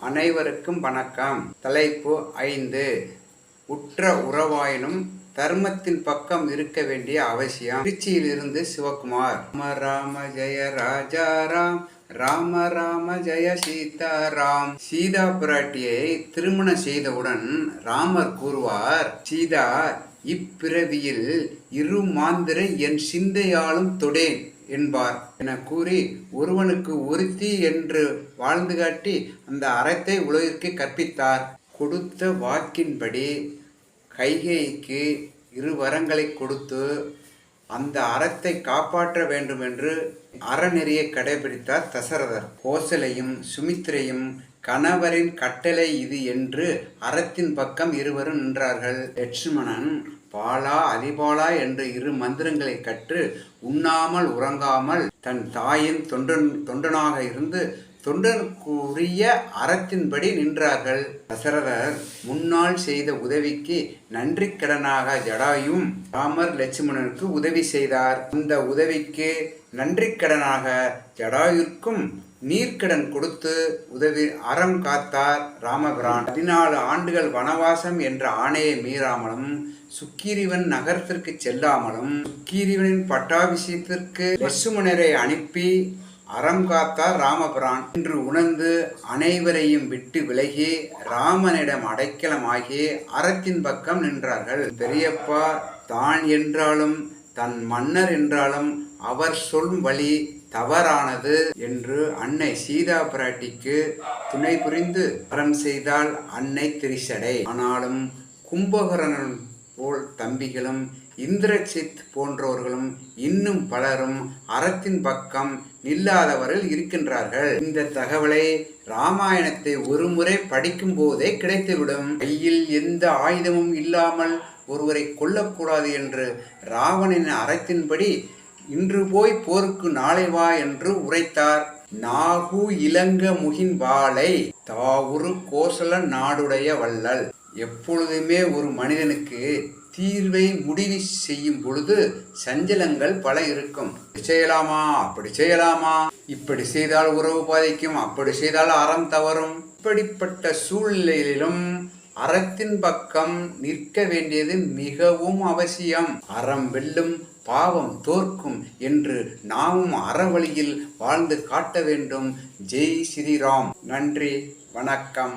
அனைவருக்கும் வணக்கம். தலைப்பு 5. உற்ற உறவாயினும் தர்மத்தின் பக்கம் இருக்க வேண்டிய அவசியம். திருச்சியிலிருந்து சிவகுமார். ராம ராம ஜெய ராஜா ராம், ராம ராம ஜெய சீதாராம். சீதா பிராட்டியை திருமணம் செய்தவுடன் ராமர் கூறுவார், சீதா, இப்பிறவியில் இரு மாந்திரை என் சிந்தையாலும் தொடேன் என்பார் என கூறி ஒருவனுக்கு ஒருத்தி என்று வாழ்ந்து காட்டி அந்த அறத்தை உலகிற்கு கற்பித்தார். கொடுத்த வாக்கின்படி கைகேயிக்கு 2 வரங்களை கொடுத்து அந்த அறத்தை காப்பாற்ற வேண்டும் என்று அறநெறியை கடைபிடித்தார் தசரதர். கோசலையும் சுமித்திரையும் கணவரின் கட்டளை இது என்று அறத்தின் பக்கம் இருவரும் நின்றார்கள். லட்சுமணன் பாலா அதிபாலா என்று 2 மந்திரங்களை கற்று உண்ணாமல் உறங்காமல் தன் தாயின் தொண்டனாக இருந்து தொண்டனுக்குரிய அறத்தின்படி நின்றார்கள். தசரதர் முன்னால் செய்த உதவிக்கு நன்றி கடனாக ஜடாயும் ராமர் லட்சுமணனுக்கு உதவி செய்தார். அந்த உதவிக்கு நன்றி கடனாக ஜடாயுக்கும் நீர்க்கடன் கொடுத்து உதவி அறம் காத்தார் ராமபிரான். 14 ஆண்டுகள் வனவாசம் என்ற ஆணையை மீறாமலும் சுக்கிரீவன் நகரத்திற்கு செல்லாமலும் சுக்கிரீவனின் பட்டாபிஷேகத்திற்கு லட்சுமணரை அனுப்பி அறம் காத்தார் ராமபிரான். என்று உணர்ந்து அனைவரையும் விட்டு விலகி ராமனிடம் அடைக்கலமாகி அறத்தின் பக்கம் நின்றார்கள். பெரியப்பா தான் என்றாலும் தன் மன்னர் என்றாலும் அவர் சொல்லும் வழி தவறானது என்று அன்னை சீதா பிராட்டிக்கு துணை புரிந்து அறம் செய்தால் அன்னை திரிசடை. ஆனாலும் கும்பகர்ணன் போல் தம்பிகளும் இந்திரசித் போன்றவர்களும் இன்னும் பலரும் அறத்தின் பக்கம் நில்லாதவர்கள் இருக்கின்றார்கள். இந்த தகவலை ராமாயணத்தை ஒரு முறை படிக்கும் போதே கிடைத்துவிடும். கையில் எந்த ஆயுதமும் இல்லாமல் ஒருவரை கொல்லக்கூடாது என்று ராவணின் அறத்தின்படி இன்று போய் போருக்கு நாளை வா என்று உரைத்தார். நாகு இலங்க முகின் வாளை தாவுரு கோசல நாடுடைய வள்ளல். எப்பொழுதுமே ஒரு மனிதனுக்கு தீர்வை முடிவு செய்யும் பொழுது சஞ்சலங்கள் பல இருக்கும். செய்யலாமா, அப்படி செய்யலாமா, இப்படி செய்தால் உறவு பாதிக்கும், அப்படி செய்தால் அறம் தவறும். இப்படிப்பட்ட சூழ்நிலையிலும் அறத்தின் பக்கம் நிற்க வேண்டியது மிகவும் அவசியம். அறம் வெல்லும், பாவம் தோற்கும் என்று நாமும் அறவழியில் வாழ்ந்து காட்ட வேண்டும். ஜெய் ஸ்ரீராம். நன்றி, வணக்கம்.